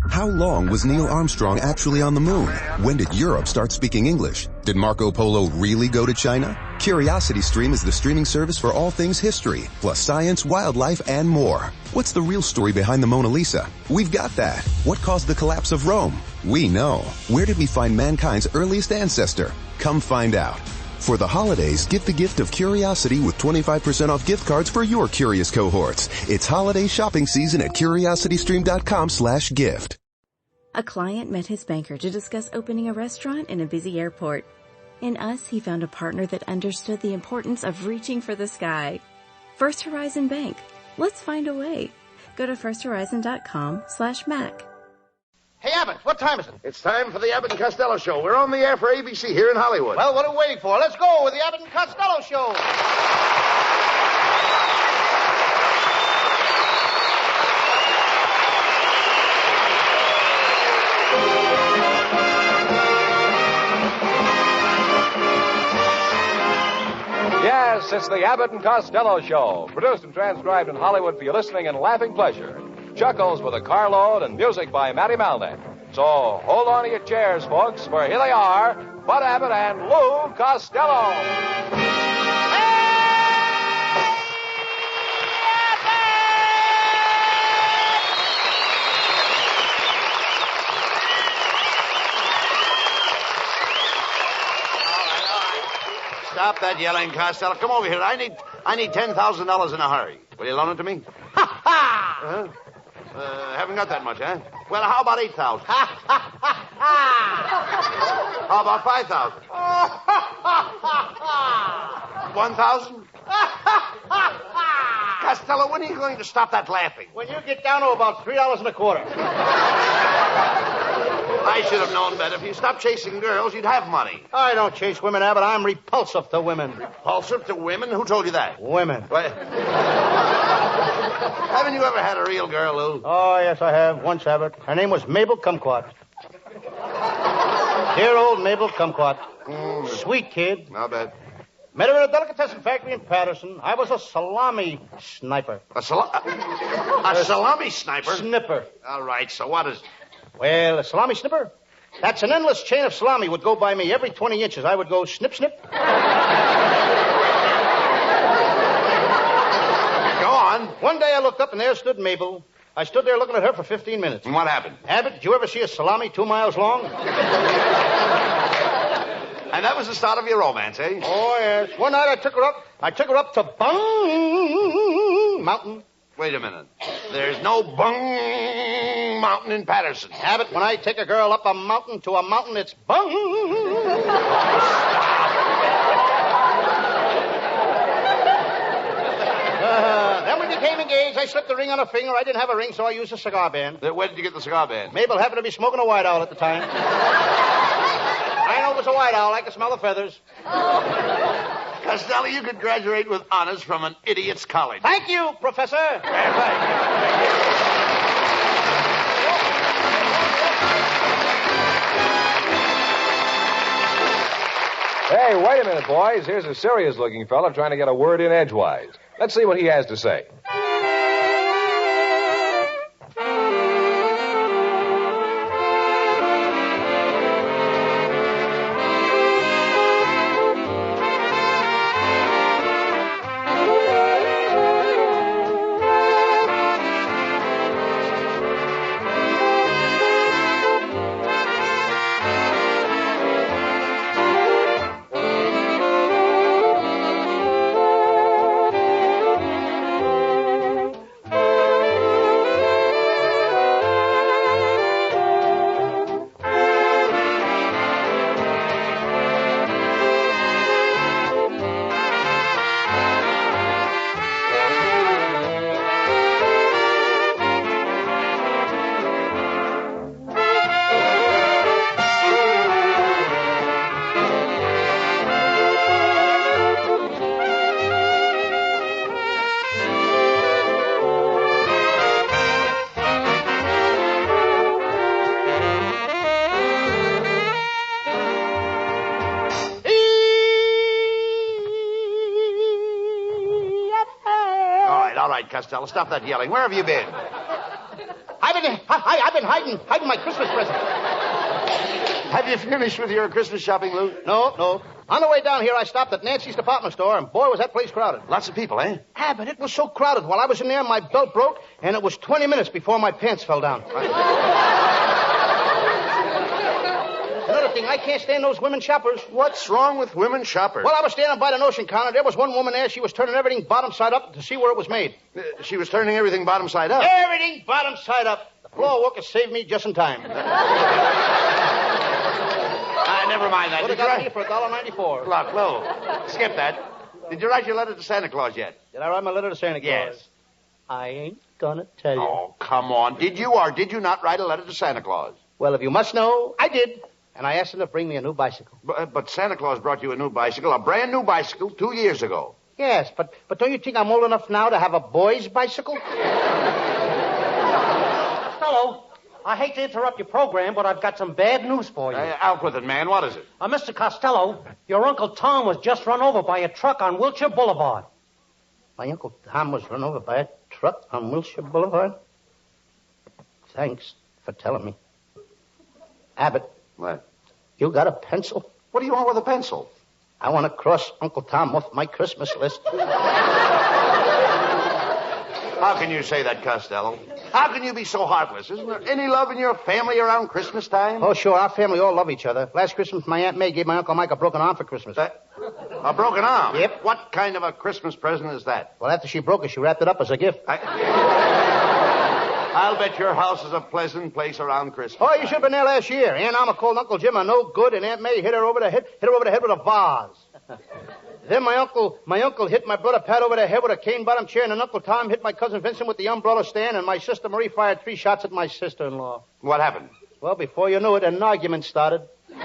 How long was Neil Armstrong actually on the moon? When did Europe start speaking English? Did Marco Polo really go to China? CuriosityStream is the streaming service for all things history, plus science, wildlife, and more. What's the real story behind the Mona Lisa? We've got that. What caused the collapse of Rome? We know. Where did we find mankind's earliest ancestor? Come find out. For the holidays, get the gift of curiosity with 25% off gift cards for your curious cohorts. It's holiday shopping season at curiositystream.com/gift. A client met his banker to discuss opening a restaurant in a busy airport. In us, he found a partner that understood the importance of reaching for the sky. First Horizon Bank. Let's find a way. Go to firsthorizon.com/Mac. Hey, Abbott, what time is it? It's time for the Abbott and Costello Show. We're on the air for ABC here in Hollywood. Well, what are we waiting for? Let's go with the Abbott and Costello Show. Yes, it's the Abbott and Costello Show, produced and transcribed in Hollywood for your listening and laughing pleasure. Chuckles with a carload and music by Matty Malnick. So hold on to your chairs, folks, for here they are, Bud Abbott and Lou Costello. Stop that yelling, Costello. Come over here. I need $10,000 in a hurry. Will you loan it to me? Ha ha! Uh-huh. Haven't got that much, huh? Well, how about 8,000? Ha ha ha ha! How about 5,000? 1,000? Costello, when are you going to stop that laughing? When you get down to about $3.25. I should have known better. If you stopped chasing girls, you'd have money. I don't chase women, Abbott. I'm repulsive to women. Repulsive to women? Who told you that? Women. What? Haven't you ever had a real girl, Lou? Oh, yes, I have. Once, Abbott. Her name was Mabel Kumquat. Dear old Mabel Kumquat. Sweet kid. I'll bet. Met her at a delicatessen factory in Patterson. I was a salami sniper. A salami sniper? Snipper. All right, so what is... Well, a salami snipper? That's an endless chain of salami would go by me every 20 inches. I would go snip, snip. Go on. One day I looked up and there stood Mabel. I stood there looking at her for 15 minutes. And what happened? Abbott, did you ever see a salami 2 miles long? And that was the start of your romance, eh? Oh, yes. One night I took her up to Bung Mountain. Wait a minute. There's no Bung Mountain in Patterson. Abbott, when I take a girl up a mountain to a mountain, it's Bung. Then we became engaged. I slipped a ring on her finger. I didn't have a ring, so I used a cigar band. Where did you get the cigar band? Mabel happened to be smoking a white owl at the time. I know it was a white owl. I could smell the feathers. Costello, you could graduate with honors from an idiot's college. Thank you, Professor. Hey, wait a minute, boys. Here's a serious-looking fella trying to get a word in edgewise. Let's see what he has to say. All right, Costello, stop that yelling. Where have you been? I've been I've been hiding my Christmas present. Have you finished with your Christmas shopping, Lou? No. On the way down here, I stopped at Nancy's department store, and boy, was that place crowded. Lots of people, eh? But it was so crowded. While I was in there, my belt broke, and it was 20 minutes before my pants fell down. Another thing, I can't stand those women shoppers. What's wrong with women shoppers? Well, I was standing by the notion counter. There was one woman there. She was turning everything bottom side up to see where it was made. She was turning everything bottom side up? Everything bottom side up. The floor worker saved me just in time. Never mind that. Would have got me for $1.94. Look, Lou, skip that. Did you write your letter to Santa Claus yet? Did I write my letter to Santa Claus? Yes. I ain't gonna tell you. Oh, come on. Did you or did you not write a letter to Santa Claus? Well, if you must know, I did. And I asked him to bring me a new bicycle. But Santa Claus brought you a new bicycle, a brand new bicycle, 2 years ago. Yes, but don't you think I'm old enough now to have a boy's bicycle? Hello. I hate to interrupt your program, but I've got some bad news for you. Out with it, man. What is it? Mr. Costello, your Uncle Tom was just run over by a truck on Wilshire Boulevard. My Uncle Tom was run over by a truck on Wilshire Boulevard? Thanks for telling me. Abbott. What? You got a pencil? What do you want with a pencil? I want to cross Uncle Tom off my Christmas list. How can you say that, Costello? How can you be so heartless? Isn't there any love in your family around Christmas time? Oh, sure. Our family all love each other. Last Christmas, my Aunt May gave my Uncle Mike a broken arm for Christmas. A broken arm? Yep. What kind of a Christmas present is that? Well, after she broke it, she wrapped it up as a gift. I'll bet your house is a pleasant place around Christmas. Oh, you should have been there last year. Aunt Alma called Uncle Jim a no good, and Aunt May hit her over the head with a vase. Then my uncle hit my brother Pat over the head with a cane-bottom chair, and then Uncle Tom hit my cousin Vincent with the umbrella stand, and my sister Marie fired 3 shots at my sister-in-law. What happened? Well, before you knew it, an argument started. Well,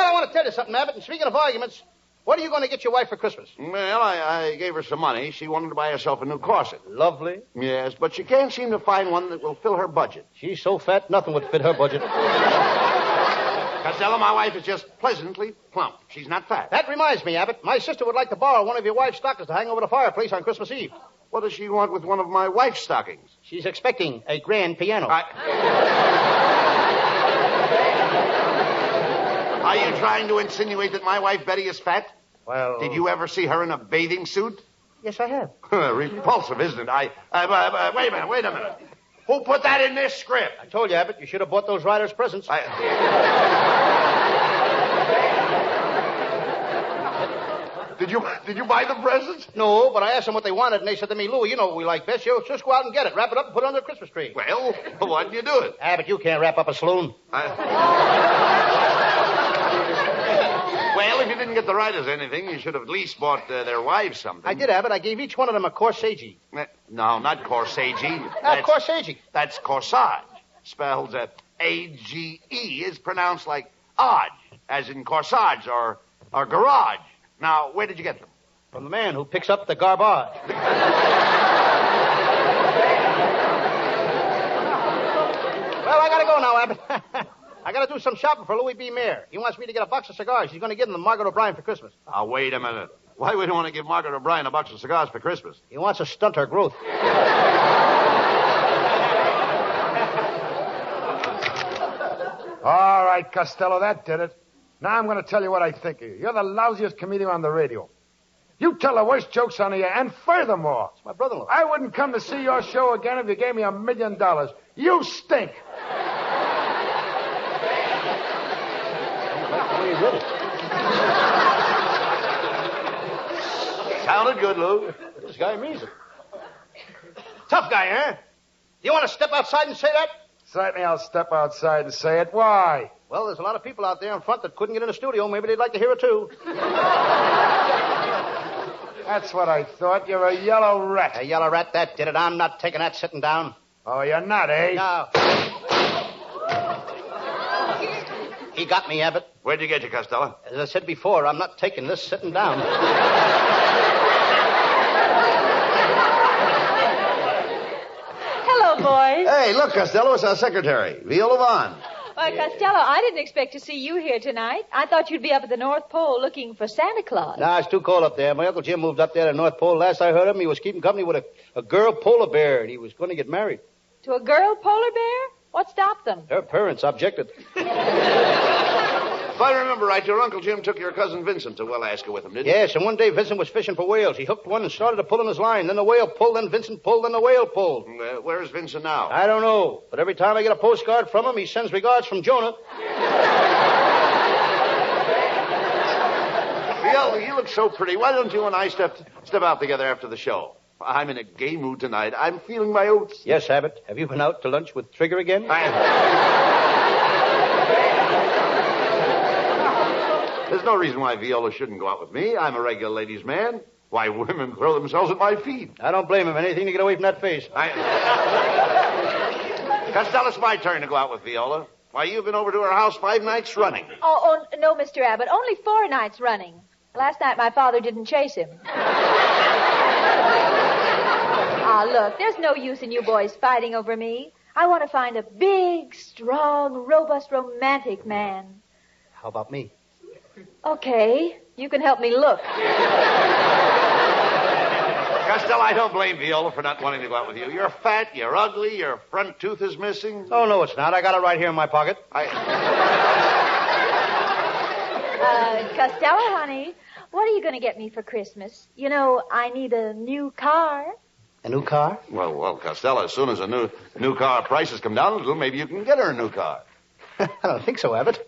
I want to tell you something, Abbott, and speaking of arguments, what are you going to get your wife for Christmas? Well, I gave her some money. She wanted to buy herself a new corset. Lovely. Yes, but she can't seem to find one that will fill her budget. She's so fat, nothing would fit her budget. Costello, my wife is just pleasantly plump. She's not fat. That reminds me, Abbott. My sister would like to borrow one of your wife's stockings to hang over the fireplace on Christmas Eve. What does she want with one of my wife's stockings? She's expecting a grand piano. Are you trying to insinuate that my wife Betty is fat? Well... Did you ever see her in a bathing suit? Yes, I have. Repulsive, isn't it? Wait a minute. Who put that in this script? I told you, Abbott, you should have bought those writers presents. Did you buy the presents? No, but I asked them what they wanted, and they said to me, Louie, you know what we like best. You just go out and get it. Wrap it up and put it under the Christmas tree. Well, why didn't you do it? Abbott, you can't wrap up a saloon. Well, if you didn't get the writers anything, you should have at least bought their wives something. I did, Abbott. I gave each one of them a corsage. No, not corsage. Corsage. That's corsage. Spelled A-G-E is pronounced like odd, as in corsage or garage. Now, where did you get them? From the man who picks up the garbage. Well, I gotta go now, Abbott. I gotta do some shopping for Louis B. Mayer. He wants me to get a box of cigars. He's gonna give them to Margaret O'Brien for Christmas. Now, wait a minute. Why would you want to give Margaret O'Brien a box of cigars for Christmas? He wants to stunt her growth. All right, Costello, that did it. Now I'm going to tell you what I think of you. You're the lousiest comedian on the radio. You tell the worst jokes on the air, and furthermore... It's my brother-in-law. I wouldn't come to see your show again if you gave me $1 million. You stink. Sounded good, Lou. This guy means it. Tough guy, huh? You want to step outside and say that? Certainly I'll step outside and say it. Why? Well, there's a lot of people out there in front that couldn't get in the studio. Maybe they'd like to hear it, too. That's what I thought. You're a yellow rat. A yellow rat, that did it. I'm not taking that sitting down. Oh, you're not, eh? No. He got me, Abbott. Where'd you get you, Costello? As I said before, I'm not taking this sitting down. Hello, boys. Hey, look, Costello, it's our secretary, Viola Vaughn. Why, Costello, I didn't expect to see you here tonight. I thought you'd be up at the North Pole looking for Santa Claus. Nah, it's too cold up there. My Uncle Jim moved up there to the North Pole. Last I heard of him, he was keeping company with a girl polar bear, and he was going to get married. To a girl polar bear? What stopped them? Her parents objected. If I remember right, your Uncle Jim took your cousin Vincent to Alaska with him, didn't he? Yes, and one day Vincent was fishing for whales. He hooked one and started to pull on his line. Then the whale pulled, then Vincent pulled, then the whale pulled. Where's Vincent now? I don't know, but every time I get a postcard from him, he sends regards from Jonah. You look so pretty. Why don't you and I step out together after the show? I'm in a gay mood tonight. I'm feeling my oats. Yes, Abbott. Have you been out to lunch with Trigger again? There's no reason why Viola shouldn't go out with me. I'm a regular ladies' man. Why, women throw themselves at my feet. I don't blame him. Anything to get away from that face. Costello, it's my turn to go out with Viola. Why, you've been over to her house 5 nights running. Oh, no, Mr. Abbott. Only 4 nights running. Last night my father didn't chase him. Look, there's no use in you boys fighting over me. I want to find a big, strong, robust, romantic man. How about me? Okay, you can help me look. Costello, I don't blame Viola for not wanting to go out with you. You're fat, you're ugly, your front tooth is missing. Oh, no, it's not. I got it right here in my pocket. Costello, honey, what are you going to get me for Christmas? You know, I need a new car. A new car? Well, Costello, as soon as a new car prices come down a little, maybe you can get her a new car. I don't think so, Abbott.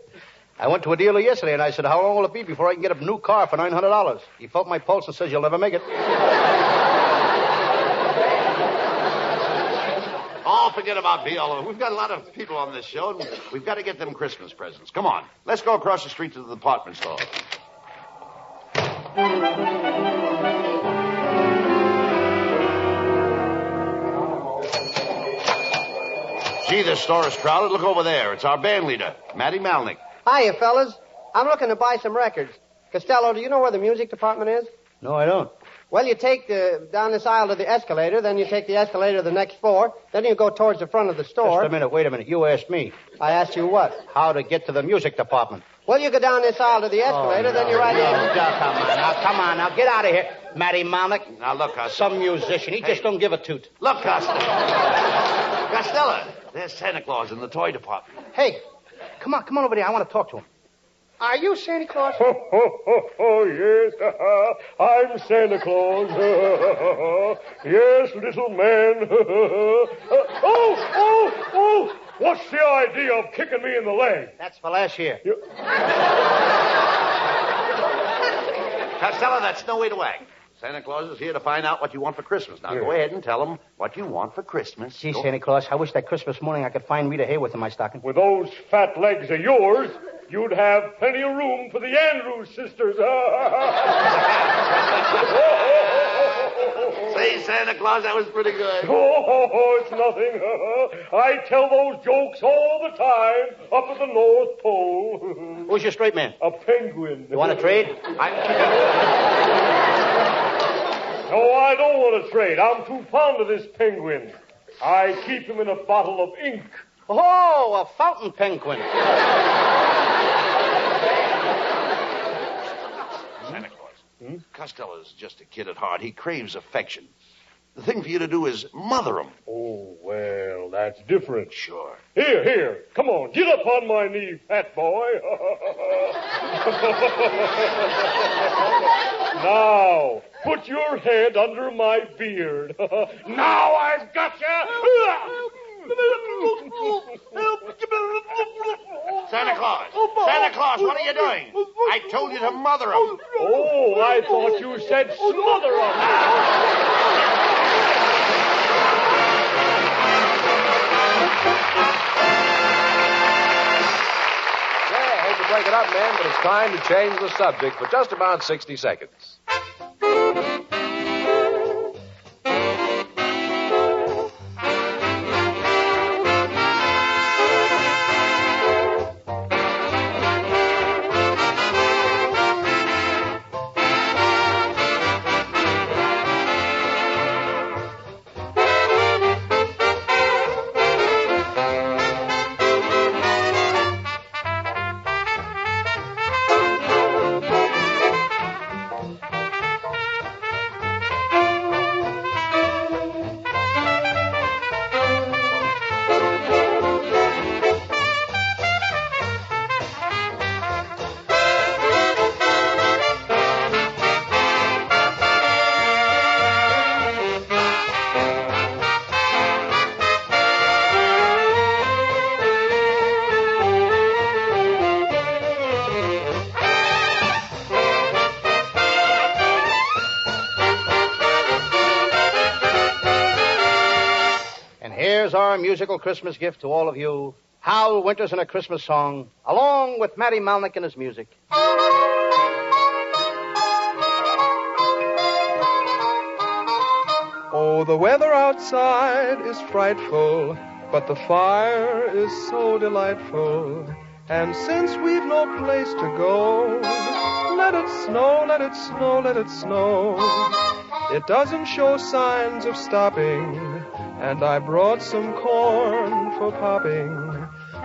I went to a dealer yesterday, and I said, how long will it be before I can get a new car for $900? He felt my pulse and says, you'll never make it. Oh, forget about Viola. We've got a lot of people on this show, and we've got to get them Christmas presents. Come on. Let's go across the street to the department store. Gee, this store is crowded. Look over there. It's our band leader, Matty Malnick. Hiya, fellas. I'm looking to buy some records. Costello, do you know where the music department is? No, I don't. Well, you take down this aisle to the escalator, then you take the escalator to the next floor, then you go towards the front of the store. Just a minute, wait a minute. You asked me. I asked you what? How to get to the music department. Well, you go down this aisle to the escalator, then you're right in. Come on, now, get out of here. Matty Malnick. Now, look, Costello. Some musician. He just don't give a toot. Look, Costello. Costello, there's Santa Claus in the toy department. Hey, come on over there. I want to talk to him. Are you Santa Claus? Oh, yes. I'm Santa Claus. Yes, little man. Oh! What's the idea of kicking me in the leg? That's for last year. Costello, that's no way to act. Santa Claus is here to find out what you want for Christmas. Now, go ahead and tell him what you want for Christmas. Gee, Santa Claus, I wish that Christmas morning I could find Rita Hayworth in my stocking. With those fat legs of yours, you'd have plenty of room for the Andrews sisters. Say, Santa Claus, that was pretty good. Oh, it's nothing. I tell those jokes all the time up at the North Pole. Who's your straight man? A penguin. You want to trade? No, I don't want to trade. I'm too fond of this penguin. I keep him in a bottle of ink. Oh, a fountain penguin. Santa Claus. Costello's just a kid at heart. He craves affection. The thing for you to do is mother him. Oh, well, that's different. Sure. Here. Come on, get up on my knee, fat boy. Now, put your head under my beard. Now I've got you. Santa Claus, what are you doing? I told you to mother him. Oh, I thought you said smother him. Yeah, I hate to break it up, man, but it's time to change the subject for just about 60 seconds. here's our musical Christmas gift to all of you. Hal Winters in a Christmas song, along with Matty Malnick and his music. Oh, the weather outside is frightful, but the fire is so delightful. And since we've no place to go, let it snow, let it snow, let it snow. It doesn't show signs of stopping, and I brought some corn for popping.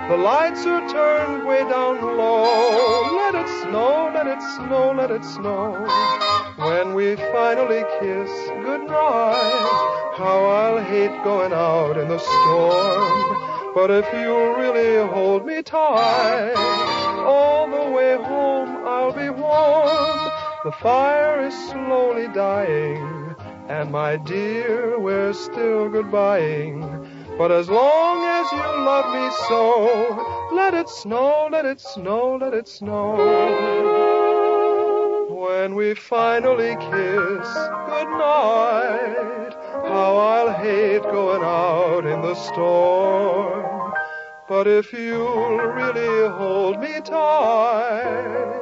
The lights are turned way down low. Let it snow, let it snow, let it snow. When we finally kiss goodnight, how I'll hate going out in the storm. But if you really hold me tight, all the way home I'll be warm. The fire is slowly dying, and my dear, we're still goodbying. But as long as you love me so, let it snow, let it snow, let it snow. When we finally kiss goodnight, how I'll hate going out in the storm. But if you'll really hold me tight,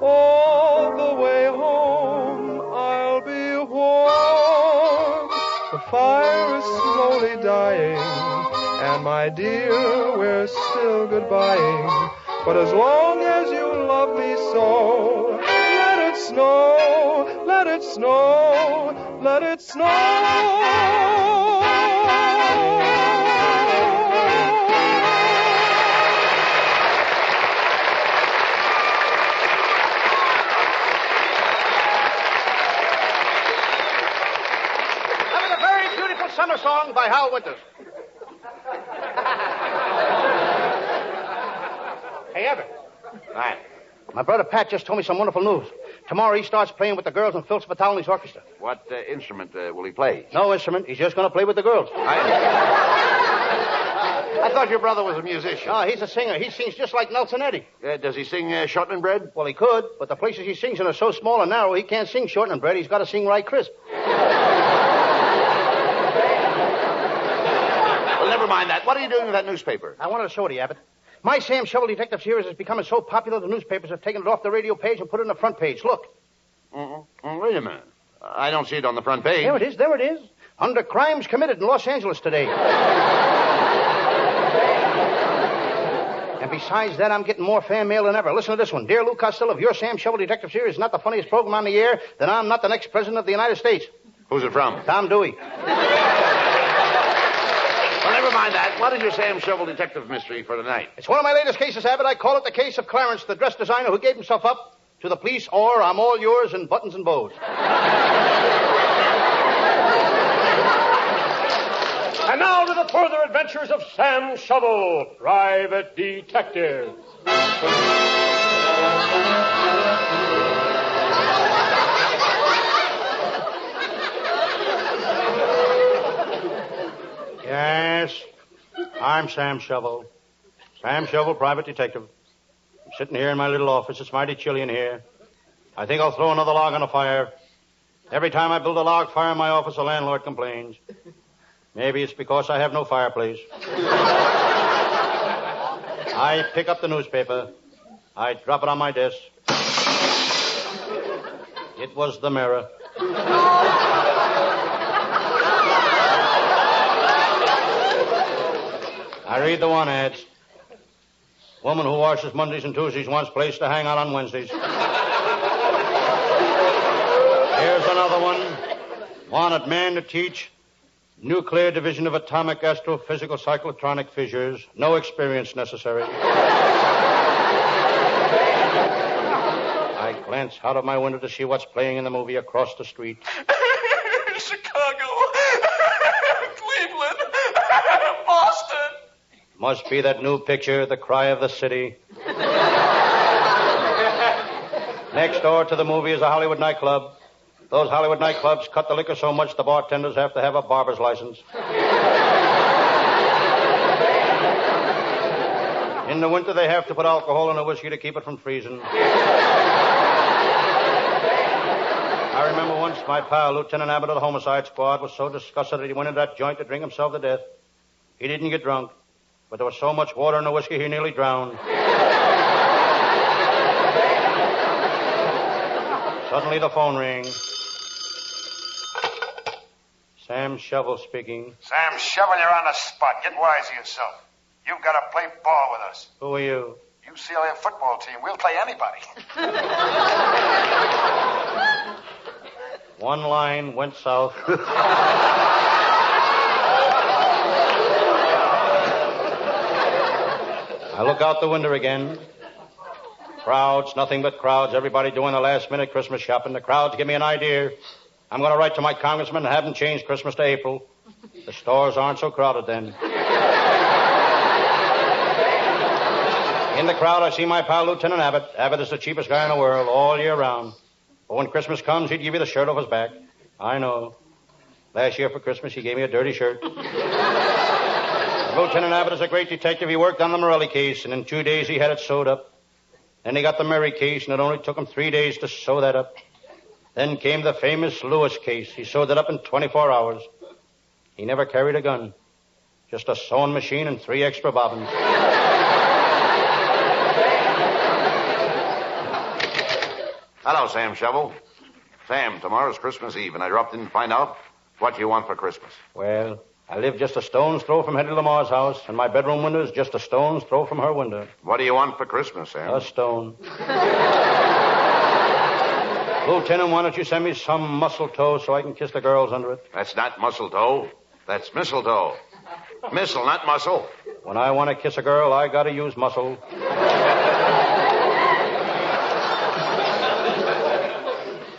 all the way home I'll be warm. The fire is slowly dying, and my dear, we're still goodbying. But as long as you love me so, let it snow, let it snow, let it snow. Summer song by Hal Winters. Hey, Abbott. Right. My brother Pat just told me some wonderful news. Tomorrow he starts playing with the girls in Phil Spitali's orchestra. What instrument will he play? No instrument. He's just going to play with the girls. I thought your brother was a musician. No, he's a singer. He sings just like Nelson Eddy. Does he sing shortening bread? Well, he could, but the places he sings in are so small and narrow, he can't sing shortening bread. He's got to sing right crisp. Well, never mind that. What are you doing with that newspaper? I wanted to show it to you, Abbott. My Sam Shovel Detective series is becoming so popular the newspapers have taken it off the radio page and put it on the front page. Look. Wait a minute. I don't see it on the front page. There it is, there it is. Under crimes committed in Los Angeles today. And besides that, I'm getting more fan mail than ever. Listen to this one. Dear Lou Costello, if your Sam Shovel Detective series is not the funniest program on the air, then I'm not the next president of the United States. Who's it from? Tom Dewey. Well, never mind that. What is your Sam Shovel Detective mystery for tonight? It's one of my latest cases, Abbott. I call it the case of Clarence, the dress designer who gave himself up to the police, or I'm all yours in buttons and bows. And now to the further adventures of Sam Shovel, private detective. Yes, I'm Sam Shovel. Sam Shovel, private detective. I'm sitting here in my little office. It's mighty chilly in here. I think I'll throw another log on the fire. Every time I build a log fire in my office, the landlord complains. Maybe it's because I have no fireplace. I pick up the newspaper. I drop it on my desk. It was the Mirror. I read the one ads. Woman who washes Mondays and Tuesdays wants place to hang out on Wednesdays. Here's another one. Wanted man to teach nuclear division of atomic astrophysical cyclotronic fissures. No experience necessary. I glance out of my window to see what's playing in the movie across the street. Chicago. Cleveland. Boston. Must be that new picture, The Cry of the City. Next door to the movie is a Hollywood nightclub. Those Hollywood nightclubs cut the liquor so much the bartenders have to have a barber's license. In the winter, they have to put alcohol in the whiskey to keep it from freezing. I remember once my pal, Lieutenant Abbott of the Homicide Squad, was so disgusted that he went into that joint to drink himself to death. He didn't get drunk, but there was so much water in the whiskey he nearly drowned. Suddenly the phone rings. Sam Shovel speaking. Sam Shovel, you're on the spot. Get wise to yourself. You've got to play ball with us. Who are you? UCLA football team. We'll play anybody. One line went south. I look out the window again. Crowds, nothing but crowds. Everybody doing the last-minute Christmas shopping. The crowds give me an idea. I'm going to write to my congressman and have him change Christmas to April. The stores aren't so crowded then. In the crowd, I see my pal, Lieutenant Abbott. Abbott is the cheapest guy in the world all year round. But when Christmas comes, he'd give you the shirt off his back. I know. Last year for Christmas, he gave me a dirty shirt. Lieutenant Abbott is a great detective. He worked on the Morelli case, and in 2 days he had it sewed up. Then he got the Murray case, and it only took him 3 days to sew that up. Then came the famous Lewis case. He sewed it up in 24 hours. He never carried a gun. Just a sewing machine and 3 extra bobbins. Hello, Sam Shovel. Sam, tomorrow's Christmas Eve, and I dropped in to find out what you want for Christmas. Well, I live just a stone's throw from Hetty Lamar's house, and my bedroom window is just a stone's throw from her window. What do you want for Christmas, Sam? A stone. Lieutenant, why don't you send me some mistletoe so I can kiss the girls under it? That's not mistletoe. That's mistletoe. Missile, not muscle. When I want to kiss a girl, I gotta use muscle.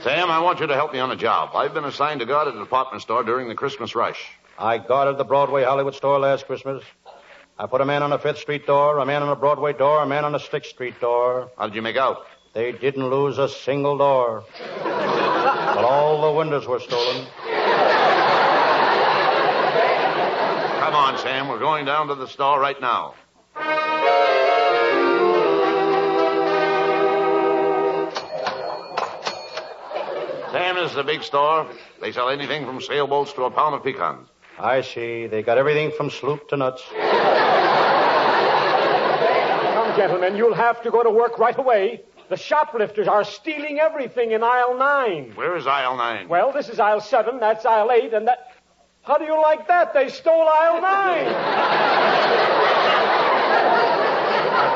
Sam, I want you to help me on a job. I've been assigned to guard a department store during the Christmas rush. I guarded the Broadway Hollywood store last Christmas. I put a man on the 5th Street door, a man on the Broadway door, a man on the 6th Street door. How did you make out? They didn't lose a single door. But all the windows were stolen. Come on, Sam. We're going down to the store right now. Sam, this is a big store. They sell anything from sailboats to a pound of pecans. I see. They got everything from sloop to nuts. Come, gentlemen, you'll have to go to work right away. The shoplifters are stealing everything in aisle 9. Where is aisle 9? Well, this is aisle 7, that's aisle 8, and that... How do you like that? They stole aisle 9. I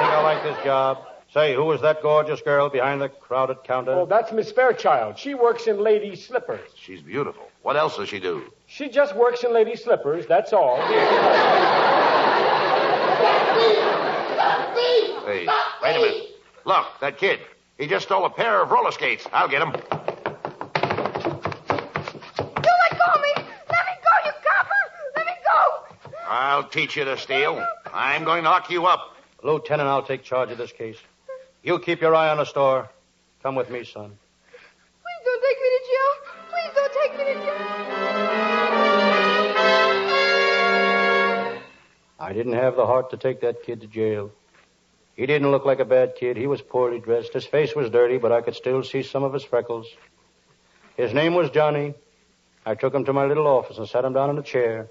think I like this job. Say, who is that gorgeous girl behind the crowded counter? Oh, that's Miss Fairchild. She works in ladies' slippers. She's beautiful. What else does she do? She just works in ladies' slippers, that's all. Hey, wait a minute. Look, that kid. He just stole a pair of roller skates. I'll get him. You let go of me! Let me go, you copper! Let me go! I'll teach you to steal. I'm going to lock you up. Lieutenant, I'll take charge of this case. You keep your eye on the store. Come with me, son. Please don't take me to jail. Please don't take me to jail. I didn't have the heart to take that kid to jail. He didn't look like a bad kid. He was poorly dressed. His face was dirty, but I could still see some of his freckles. His name was Johnny. I took him to my little office and sat him down in a chair.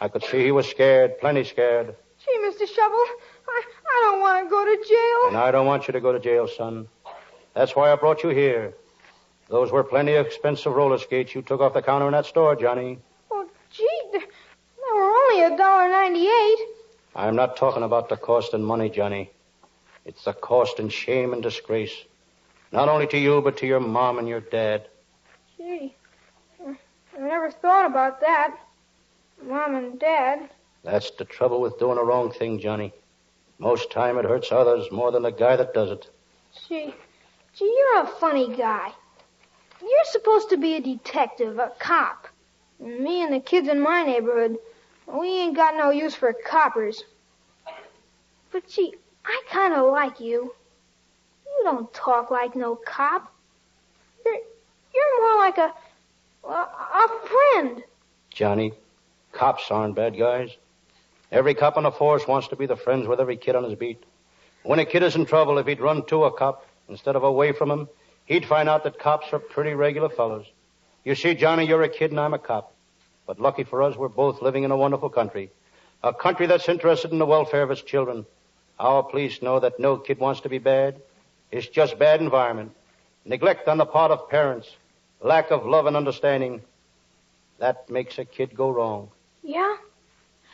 I could see he was scared, plenty scared. Gee, Mr. Shovel, I don't want to go to jail. And I don't want you to go to jail, son. That's why I brought you here. Those were plenty expensive roller skates you took off the counter in that store, Johnny. Oh, gee, they were only $1.98. I'm not talking about the cost in money, Johnny. It's the cost in shame and disgrace. Not only to you, but to your mom and your dad. Gee, I never thought about that. Mom and Dad. That's the trouble with doing a wrong thing, Johnny. Most time it hurts others more than the guy that does it. Gee, you're a funny guy. You're supposed to be a detective, a cop. And me and the kids in my neighborhood, we ain't got no use for coppers. But gee, I kind of like you. You don't talk like no cop. You're more like a friend. Johnny, cops aren't bad guys. Every cop on the force wants to be the friends with every kid on his beat. When a kid is in trouble, if he'd run to a cop instead of away from him, he'd find out that cops are pretty regular fellows. You see, Johnny, you're a kid and I'm a cop. But lucky for us, we're both living in a wonderful country. A country that's interested in the welfare of its children. Our police know that no kid wants to be bad. It's just bad environment. Neglect on the part of parents. Lack of love and understanding. That makes a kid go wrong. Yeah?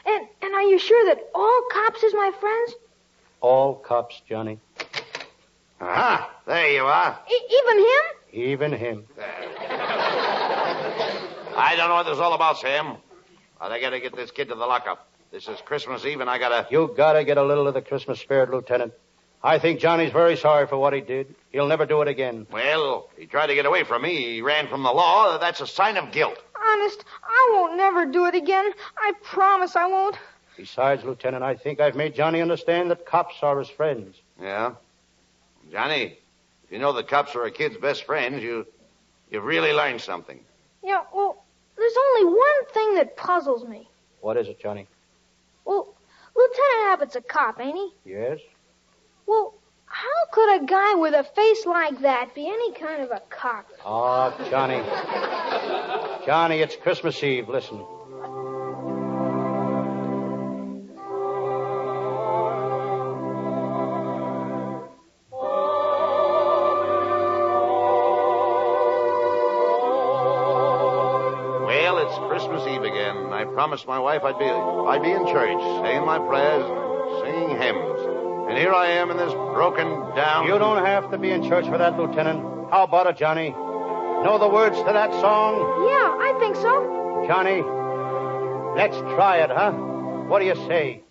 And are you sure that all cops is my friends? All cops, Johnny. Aha! There you are. Even him? Even him. I don't know what this is all about, Sam. But I gotta get this kid to the lockup. This is Christmas Eve, and I gotta... You gotta get a little of the Christmas spirit, Lieutenant. I think Johnny's very sorry for what he did. He'll never do it again. Well, he tried to get away from me. He ran from the law. That's a sign of guilt. Honest, I won't never do it again. I promise I won't. Besides, Lieutenant, I think I've made Johnny understand that cops are his friends. Yeah? Johnny, if you know that cops are a kid's best friends, you've really learned something. Yeah, well, there's only one thing that puzzles me. What is it, Johnny? Well, Lieutenant Abbott's a cop, ain't he? Yes? Well, how could a guy with a face like that be any kind of a cop? Oh, Johnny. Johnny, it's Christmas Eve. Listen. Well, it's Christmas Eve again. I promised my wife I'd be in church, saying my prayers and singing hymns. And here I am in this broken down... You don't have to be in church for that, Lieutenant. How about it, Johnny? Know the words to that song? Yeah, I think so. Johnny, let's try it, huh? What do you say?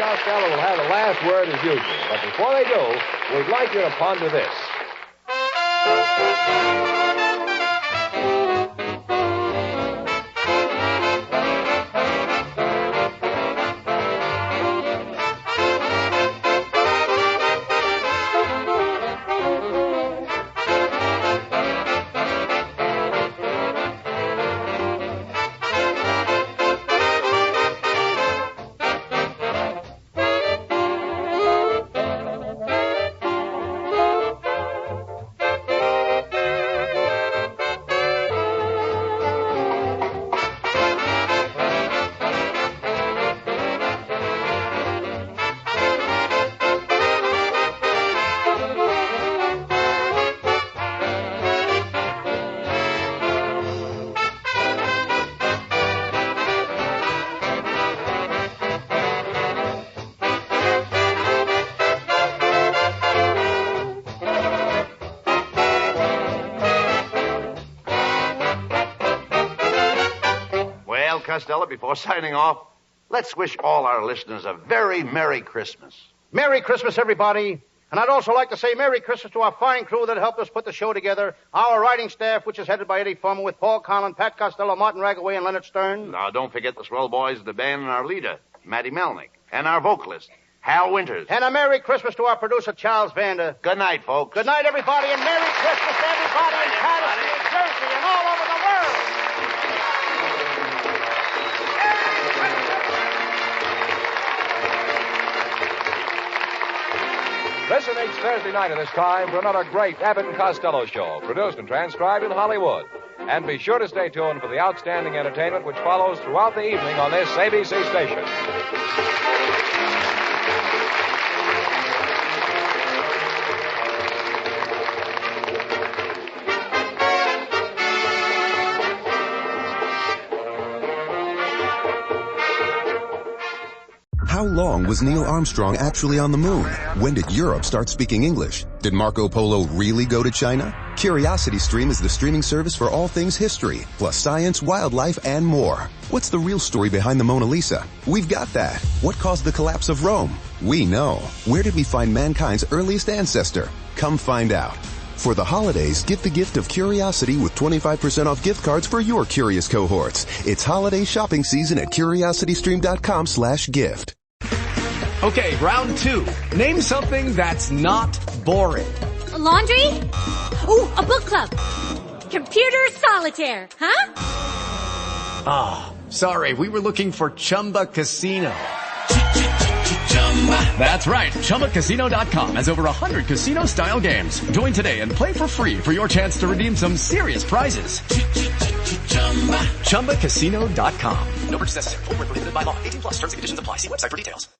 Costello will have the last word as usual. But before they do, we'd like you to ponder this. Costello, before signing off, let's wish all our listeners a very Merry Christmas. Merry Christmas, everybody. And I'd also like to say Merry Christmas to our fine crew that helped us put the show together. Our writing staff, which is headed by Eddie Fulmer, with Paul Conlon, Pat Costello, Martin Ragaway, and Leonard Stern. Now, don't forget the swell boys of the band and our leader, Matty Melnick, and our vocalist, Hal Winters. And a Merry Christmas to our producer, Charles Vander. Good night, folks. Good night, everybody, and Merry Christmas to everybody in Patterson, New Jersey, and all over the world. Listen each Thursday night at this time for another great Abbott and Costello show, produced and transcribed in Hollywood. And be sure to stay tuned for the outstanding entertainment which follows throughout the evening on this ABC station. How long was Neil Armstrong actually on the moon? When did Europe start speaking English? Did Marco Polo really go to China? CuriosityStream is the streaming service for all things history, plus science, wildlife, and more. What's the real story behind the Mona Lisa? We've got that. What caused the collapse of Rome? We know. Where did we find mankind's earliest ancestor? Come find out. For the holidays, get the gift of curiosity with 25% off gift cards for your curious cohorts. It's holiday shopping season at curiositystream.com/gift. Okay, round 2. Name something that's not boring. A laundry? Ooh, a book club. Computer solitaire, huh? Ah, sorry, we were looking for Chumba Casino. That's right, ChumbaCasino.com has over 100 casino-style games. Join today and play for free for your chance to redeem some serious prizes. ChumbaCasino.com. No purchase necessary. Void where prohibited by law. 18+. Terms and conditions apply. See website for details.